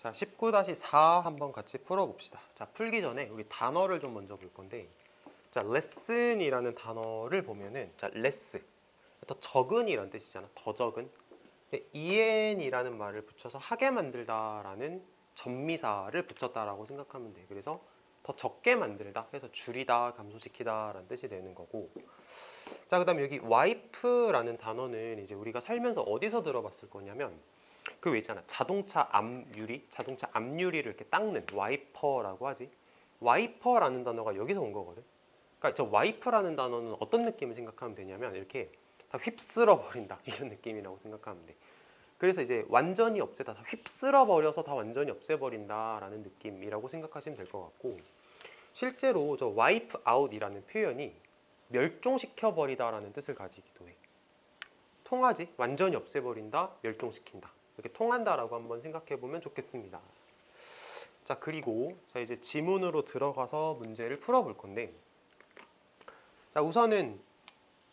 자, 19-4 한번 같이 풀어봅시다. 자, 풀기 전에 여기 단어를 좀 먼저 볼 건데, 자, lesson이라는 단어를 보면은, 자, less, 더 적은이라는 뜻이잖아. 더 적은. 근데 en이라는 말을 붙여서 하게 만들다라는 전미사를 붙였다라고 생각하면 돼. 그래서 더 적게 만들다 해서 줄이다, 감소시키다라는 뜻이 되는 거고. 자, 그다음 여기 wife라는 단어는 이제 우리가 살면서 어디서 들어봤을 거냐면, 그 왜 있잖아, 자동차 앞유리를 이렇게 닦는 와이퍼라고 하지. 와이퍼라는 단어가 여기서 온 거거든. 그러니까 저 와이프라는 단어는 어떤 느낌을 생각하면 되냐면, 이렇게 다 휩쓸어 버린다 이런 느낌이라고 생각하면 돼. 그래서 이제 완전히 없애다, 다 휩쓸어 버려서 다 완전히 없애버린다라는 느낌이라고 생각하시면 될 것 같고, 실제로 저 와이프 아웃이라는 표현이 멸종시켜 버리다라는 뜻을 가지기도 해. 통하지? 완전히 없애버린다, 멸종시킨다. 이렇게 통한다라고 한번 생각해 보면 좋겠습니다. 자, 그리고 자, 이제 지문으로 들어가서 문제를 풀어볼 건데, 자, 우선은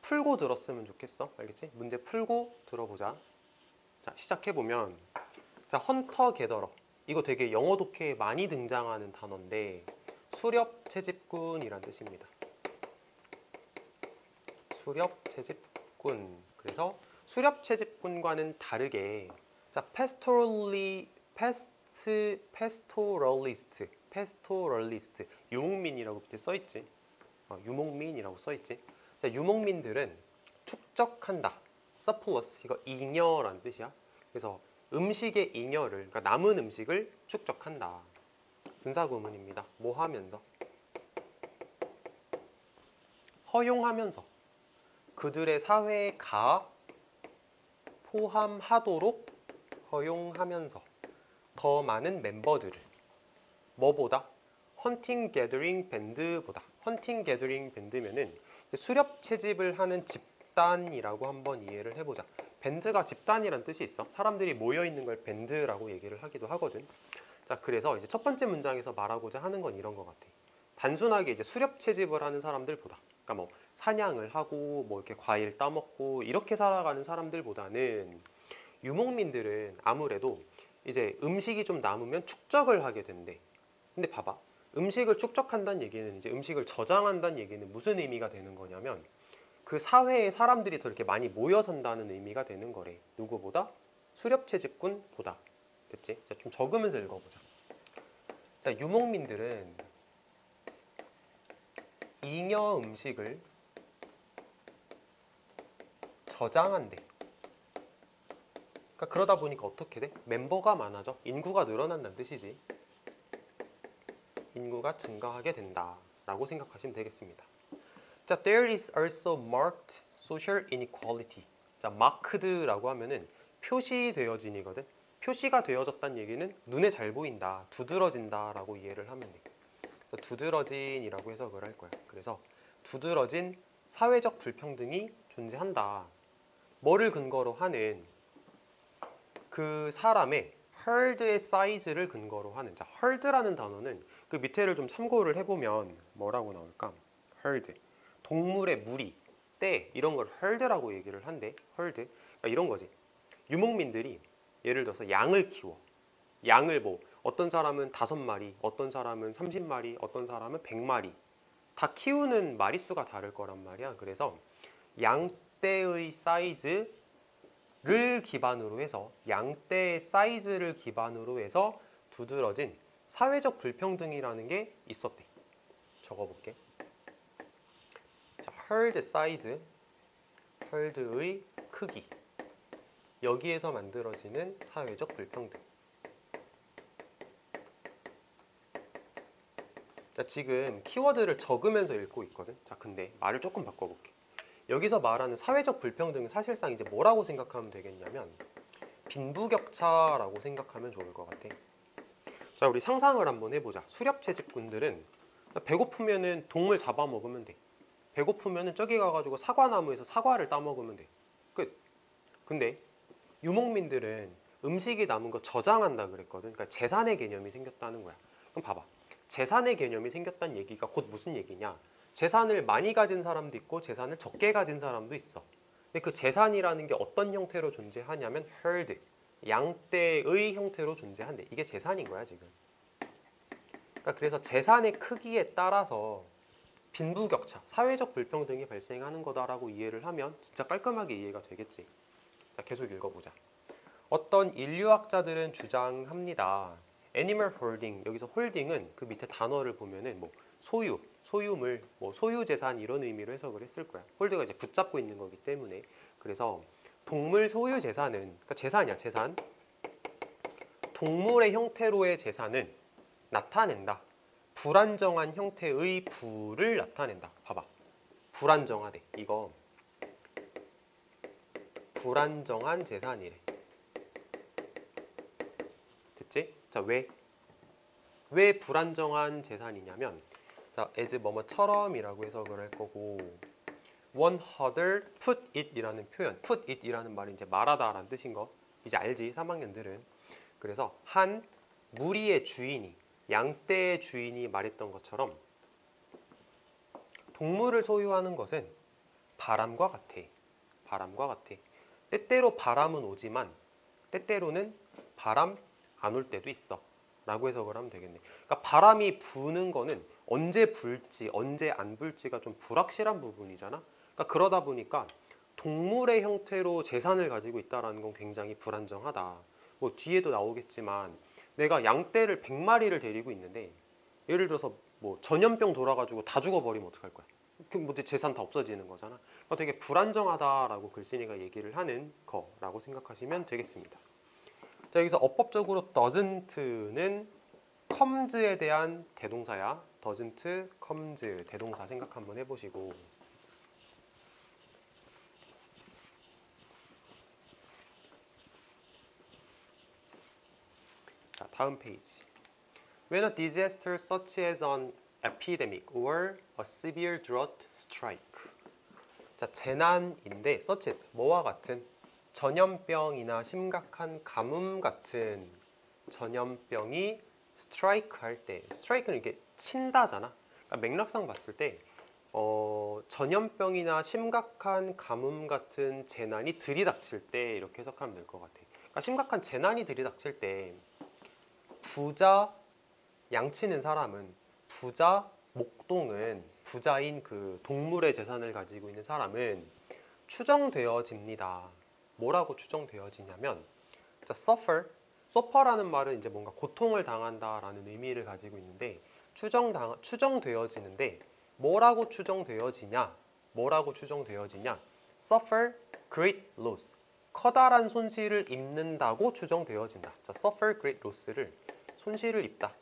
풀고 들었으면 좋겠어. 알겠지? 문제 풀고 들어보자. 자, 시작해 보면, 자, 헌터 게더러, 이거 되게 영어 독해에 많이 등장하는 단어인데 수렵 채집꾼이란 뜻입니다. 수렵 채집꾼. 그래서 수렵 채집꾼과는 다르게, 자, 패스토럴리스트, 유목민이라고 밑에 써있지. 유목민이라고 써있지. 자, 유목민들은 축적한다. 서플러스, 이거 잉여라는 뜻이야. 그래서 음식의 잉여를, 그러니까 남은 음식을 축적한다. 분사구문입니다. 뭐 하면서? 허용하면서. 그들의 사회에 포함하도록 허용하면서 더 많은 멤버들을 뭐보다? 헌팅 게더링 밴드보다. 헌팅 게더링 밴드면은 수렵 채집을 하는 집단이라고 한번 이해를 해보자. 밴드가 집단이란 뜻이 있어. 사람들이 모여 있는 걸 밴드라고 얘기를 하기도 하거든. 자, 그래서 이제 첫 번째 문장에서 말하고자 하는 건 이런 것 같아. 단순하게 이제 수렵 채집을 하는 사람들보다, 그러니까 뭐 사냥을 하고 뭐 이렇게 과일 따먹고 이렇게 살아가는 사람들보다는, 유목민들은 아무래도 이제 음식이 좀 남으면 축적을 하게 된대. 근데 봐봐, 음식을 축적한다는 얘기는 이제 음식을 저장한다는 얘기는 무슨 의미가 되는 거냐면, 그 사회에 사람들이 더 이렇게 많이 모여 산다는 의미가 되는 거래. 누구보다? 수렵 채집꾼보다. 됐지? 자, 좀 적으면서 읽어보자. 자, 유목민들은 잉여 음식을 저장한대. 그러니까 그러다 보니까 어떻게 돼? 멤버가 많아져. 인구가 늘어난다는 뜻이지. 인구가 증가하게 된다 라고 생각하시면 되겠습니다. 자, there is also marked social inequality. 자, marked라고 하면은 표시되어진이거든. 표시가 되어졌다는 얘기는 눈에 잘 보인다, 두드러진다 라고 이해를 하면 돼. 그래서 두드러진이라고 해석을 할 거야. 그래서 두드러진 사회적 불평등이 존재한다. 뭐를 근거로 하는? 그 사람의 herd의 사이즈를 근거로 하는. 자, herd라는 단어는 그 밑에를 좀 참고를 해보면 뭐라고 나올까? herd, 동물의 무리, 떼, 이런 걸 herd라고 얘기를 한대. herd, 그러니까 이런 거지. 유목민들이 예를 들어서 양을 키워. 양을 뭐 어떤 사람은 5마리, 어떤 사람은 30마리, 어떤 사람은 100마리, 다 키우는 마리수가 다를 거란 말이야. 그래서 양떼의 사이즈를 기반으로 해서, 양떼의 사이즈를 기반으로 해서 두드러진 사회적 불평등이라는 게 있었대. 적어볼게. 자, herd size, herd의 크기, 여기에서 만들어지는 사회적 불평등. 자, 지금 키워드를 적으면서 읽고 있거든. 자, 근데 말을 조금 바꿔볼게. 여기서 말하는 사회적 불평등은 사실상 이제 뭐라고 생각하면 되겠냐면, 빈부격차라고 생각하면 좋을 것 같아. 자, 우리 상상을 한번 해보자. 수렵 채집꾼들은 배고프면은 동물 잡아먹으면 돼. 배고프면은 저기 가가지고 사과나무에서 사과를 따먹으면 돼. 끝. 근데 유목민들은 음식이 남은 거 저장한다 그랬거든. 그러니까 재산의 개념이 생겼다는 거야. 그럼 봐봐. 재산의 개념이 생겼다는 얘기가 곧 무슨 얘기냐? 재산을 많이 가진 사람도 있고 재산을 적게 가진 사람도 있어. 근데 그 재산이라는 게 어떤 형태로 존재하냐면 herd, 양떼의 형태로 존재한대. 이게 재산인 거야 지금. 그러니까 그래서 재산의 크기에 따라서 빈부격차, 사회적 불평등이 발생하는 거다라고 이해를 하면 진짜 깔끔하게 이해가 되겠지. 자, 계속 읽어보자. 어떤 인류학자들은 주장합니다. 애니멀 홀딩, 여기서 홀딩은 그 밑에 단어를 보면은 뭐 소유, 소유물, 뭐 소유재산 이런 의미로 해석을 했을 거야. 홀드가 이제 붙잡고 있는 거기 때문에. 그래서 동물 소유재산은, 그러니까 재산이야, 재산. 동물의 형태로의 재산은 나타낸다. 불안정한 형태의 부를 나타낸다. 봐봐. 불안정하대. 이거 불안정한 재산이래. 됐지? 자, 왜 불안정한 재산이냐면, 자, as 뭐뭐처럼이라고 해석을 할 거고, one other put it이라는 표현, put it이라는 말이 이제 말하다라는 뜻인 거 이제 알지? 3학년들은. 그래서 한 무리의 주인이, 양떼의 주인이 말했던 것처럼 동물을 소유하는 것은 바람과 같아. 바람과 같아. 때때로 바람은 오지만 때때로는 바람 안 올 때도 있어. 라고 해석을 하면 되겠네. 그러니까 바람이 부는 거는 언제 불지, 언제 안 불지가 좀 불확실한 부분이잖아. 그러니까 그러다 보니까 동물의 형태로 재산을 가지고 있다는 건 굉장히 불안정하다. 뭐 뒤에도 나오겠지만 내가 양떼를 100마리를 데리고 있는데 예를 들어서 뭐 전염병 돌아가지고 다 죽어버리면 어떡할 거야? 그럼 뭐 재산 다 없어지는 거잖아. 그러니까 되게 불안정하다라고 글쓴이가 얘기를 하는 거라고 생각하시면 되겠습니다. 자, 여기서 어법적으로 doesn't는 comes에 대한 대동사야. doesn't, comes 대동사 생각 한번 해보시고. 자, 다음 페이지. When a disaster such as an epidemic or a severe drought strike. 자, 재난인데 such as 뭐와 같은 전염병이나 심각한 가뭄 같은 전염병이 스트라이크 할 때, 스트라이크는 이게 친다잖아. 그러니까 맥락상 봤을 때 전염병이나 심각한 가뭄 같은 재난이 들이닥칠 때 이렇게 해석하면 될 것 같아. 그러니까 심각한 재난이 들이닥칠 때 부자 양치는 사람은, 부자 목동은, 부자인 그 동물의 재산을 가지고 있는 사람은 추정되어집니다. 뭐라고 추정되어지냐면, 자, suffer라는 말은 이제 뭔가 고통을 당한다라는 의미를 가지고 있는데 추정되어지는데 뭐라고 추정되어지냐? 뭐라고 추정되어지냐? suffer great loss. 커다란 손실을 입는다고 추정되어진다. 자, suffer great loss를 손실을 입다.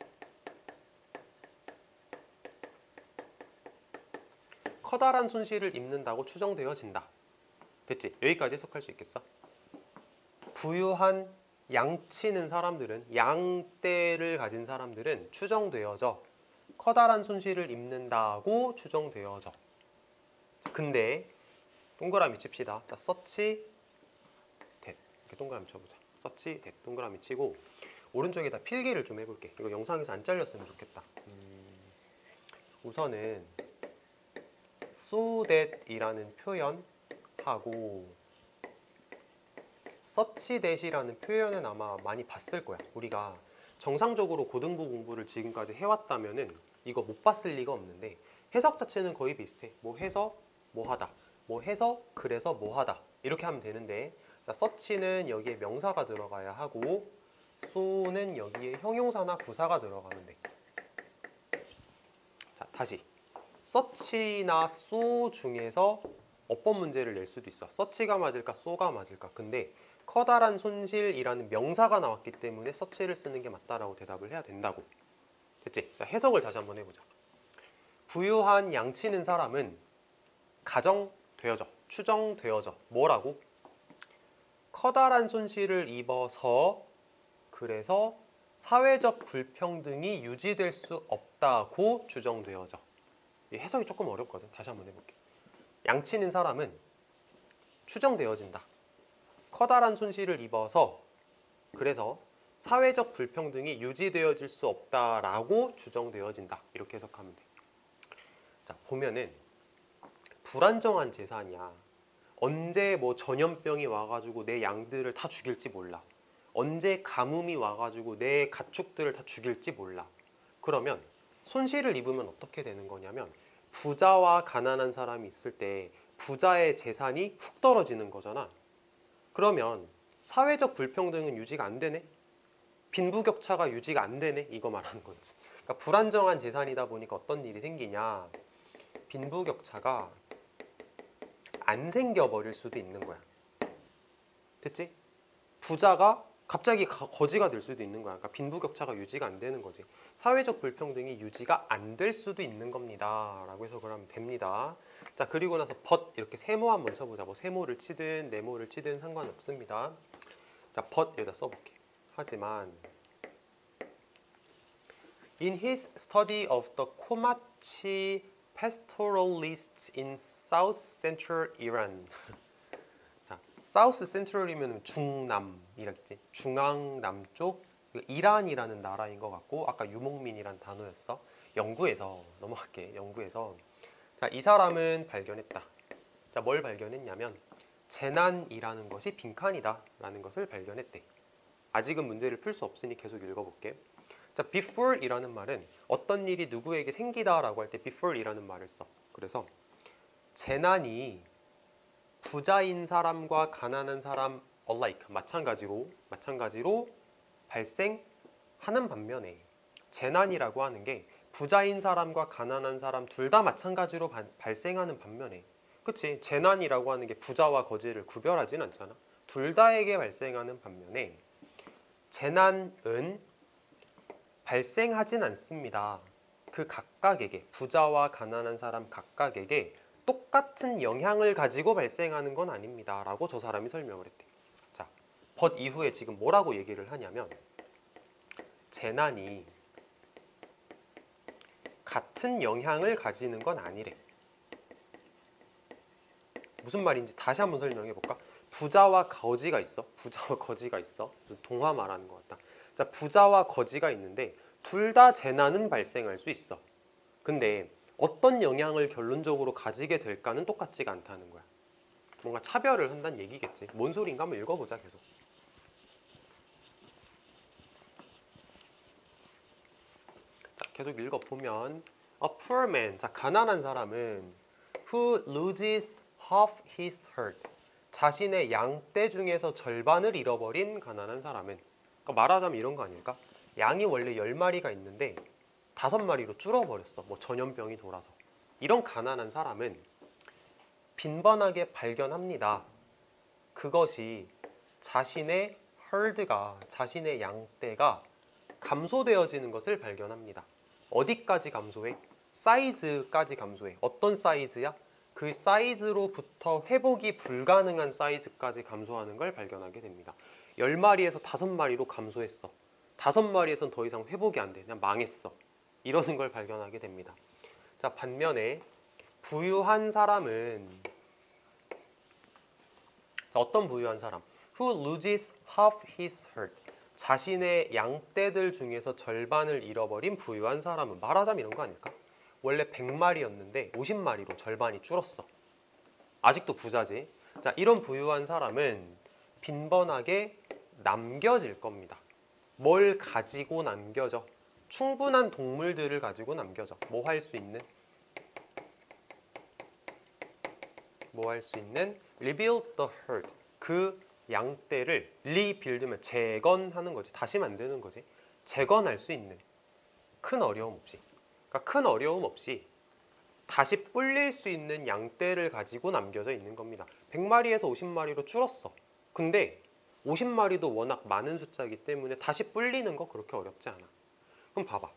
커다란 손실을 입는다고 추정되어진다. 됐지? 여기까지 해석할 수 있겠어? 부유한 양치는 사람들은, 양떼를 가진 사람들은 추정되어져 커다란 손실을 입는다고 추정되어져. 근데 동그라미 칩시다. 자, 서치 대 이렇게 동그라미 쳐보자. 서치 대 동그라미 치고 오른쪽에다 필기를 좀 해볼게. 이거 영상에서 안 잘렸으면 좋겠다. 우선은 so that이라는 표현하고 such that이라는 표현은 아마 많이 봤을 거야. 우리가 정상적으로 고등부 공부를 지금까지 해왔다면은 이거 못 봤을 리가 없는데 해석 자체는 거의 비슷해. 뭐 해서 뭐 하다, 뭐 해서 그래서 뭐 하다 이렇게 하면 되는데, 자, such는 여기에 명사가 들어가야 하고 so는 여기에 형용사나 부사가 들어가면 돼. 자, 다시 such나 so 중에서 어법 문제를 낼 수도 있어. such가 맞을까 so가 맞을까. 근데 커다란 손실이라는 명사가 나왔기 때문에 such를 쓰는 게 맞다라고 대답을 해야 된다고. 됐지? 자, 해석을 다시 한번 해보자. 부유한 양치는 사람은 가정되어져, 추정되어져. 뭐라고? 커다란 손실을 입어서, 그래서 사회적 불평등이 유지될 수 없다고 추정되어져. 이 해석이 조금 어렵거든. 다시 한번 해볼게. 양치는 사람은 추정되어진다. 커다란 손실을 입어서, 그래서 사회적 불평등이 유지되어질 수 없다라고 추정되어진다. 이렇게 해석하면 돼. 자, 보면은 불안정한 재산이야. 언제 뭐 전염병이 와가지고 내 양들을 다 죽일지 몰라. 언제 가뭄이 와가지고 내 가축들을 다 죽일지 몰라. 그러면 손실을 입으면 어떻게 되는 거냐면 부자와 가난한 사람이 있을 때 부자의 재산이 훅 떨어지는 거잖아. 그러면 사회적 불평등은 유지가 안 되네? 빈부격차가 유지가 안 되네? 이거 말하는 건지. 그러니까 불안정한 재산이다 보니까 어떤 일이 생기냐. 빈부격차가 안 생겨버릴 수도 있는 거야. 됐지? 부자가 갑자기 거지가 될 수도 있는 거야. 그러니까 빈부격차가 유지가 안 되는 거지. 사회적 불평등이 유지가 안 될 수도 있는 겁니다. 라고 해석을 하면 됩니다. 자, 그리고 나서 but 이렇게 세모 한번 쳐보자. 뭐 세모를 치든 네모를 치든 상관없습니다. 자, but 여기다 써볼게. 하지만 In his study of the Komachi pastoralists in South Central Iran 사우스 센트럴이면 중남이라겠지. 중앙 남쪽 이란이라는 나라인 것 같고 아까 유목민이란 단어였어. 연구에서 넘어갈게. 연구에서 자, 이 사람은 발견했다. 자, 뭘 발견했냐면 재난이라는 것이 빈칸이다라는 것을 발견했대. 아직은 문제를 풀 수 없으니 계속 읽어볼게. 자, before이라는 말은 어떤 일이 누구에게 생기다라고 할 때 before이라는 말을 써. 그래서 재난이 부자인 사람과 가난한 사람 alike 마찬가지로 발생하는 반면에 재난이라고 하는 게 부자인 사람과 가난한 사람 둘 다 마찬가지로 발생하는 반면에 그치? 재난이라고 하는 게 부자와 거지를 구별하진 않잖아. 둘 다에게 발생하는 반면에 재난은 발생하진 않습니다. 그 각각에게 부자와 가난한 사람 각각에게 똑같은 영향을 가지고 발생하는 건 아닙니다. 라고 저 사람이 설명을 했대. 자, but 이후에 지금 뭐라고 얘기를 하냐면 재난이 같은 영향을 가지는 건 아니래. 무슨 말인지 다시 한번 설명해 볼까? 부자와 거지가 있어. 부자와 거지가 있어. 동화 말하는 것 같다. 자, 부자와 거지가 있는데 둘 다 재난은 발생할 수 있어. 근데 어떤 영향을 결론적으로 가지게 될까는 똑같지가 않다는 거야. 뭔가 차별을 한다는 얘기겠지. 뭔 소린가 한번 읽어보자 계속. 자, 계속 읽어보면 A poor man, 자, 가난한 사람은 who loses half his herd, 자신의 양떼 중에서 절반을 잃어버린 가난한 사람은 그러니까 말하자면 이런 거 아닐까? 양이 원래 10마리가 있는데 5마리로 줄어버렸어. 뭐 전염병이 돌아서. 이런 가난한 사람은 빈번하게 발견합니다. 그것이 자신의 herd가, 자신의 양떼가 감소되어지는 것을 발견합니다. 어디까지 감소해? 사이즈까지 감소해. 어떤 사이즈야? 그 사이즈로부터 회복이 불가능한 사이즈까지 감소하는 걸 발견하게 됩니다. 10마리에서 5마리로 감소했어. 5마리에선 더 이상 회복이 안 돼. 그냥 망했어. 이러는 걸 발견하게 됩니다. 자, 반면에 부유한 사람은 자, 어떤 부유한 사람? Who loses half his herd. 자신의 양떼들 중에서 절반을 잃어버린 부유한 사람은 말하자면 이런 거 아닐까? 원래 100마리였는데 50마리로 절반이 줄었어. 아직도 부자지. 자, 이런 부유한 사람은 빈번하게 남겨질 겁니다. 뭘 가지고 남겨져? 충분한 동물들을 가지고 남겨져. 뭐 할 수 있는? rebuild the herd. 그 양떼를 리빌드면 재건하는 거지. 다시 만드는 거지. 재건할 수 있는 큰 어려움 없이. 그러니까 큰 어려움 없이 다시 불릴 수 있는 양떼를 가지고 남겨져 있는 겁니다. 100마리에서 50마리로 줄었어. 근데 50마리도 워낙 많은 숫자이기 때문에 다시 불리는 거 그렇게 어렵지 않아. 그럼 봐봐.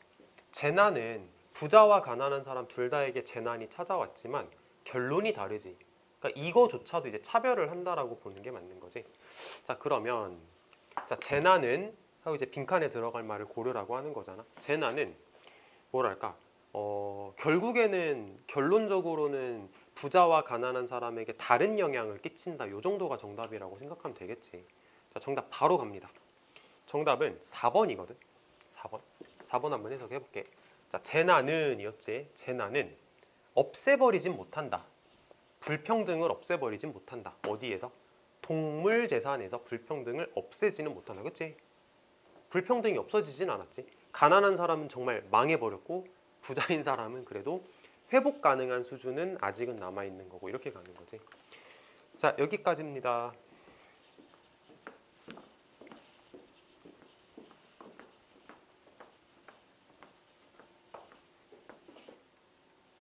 재난은 부자와 가난한 사람 둘 다에게 재난이 찾아왔지만 결론이 다르지. 그러니까 이거조차도 이제 차별을 한다라고 보는 게 맞는 거지. 자, 그러면 자, 재난은 하고 이제 빈칸에 들어갈 말을 고르라고 하는 거잖아. 재난은 뭐랄까? 결론적으로는 부자와 가난한 사람에게 다른 영향을 끼친다. 요 정도가 정답이라고 생각하면 되겠지. 자, 정답 바로 갑니다. 정답은 4번이거든. 4번 한번 해석해 볼게. 자, 재난은 이었지. 재난은 없애버리진 못한다. 불평등을 없애버리진 못한다. 어디에서? 동물 재산에서 불평등을 없애지는 못한다. 그치? 불평등이 없어지진 않았지. 가난한 사람은 정말 망해버렸고 부자인 사람은 그래도 회복 가능한 수준은 아직은 남아있는 거고 이렇게 가는 거지. 자, 여기까지입니다.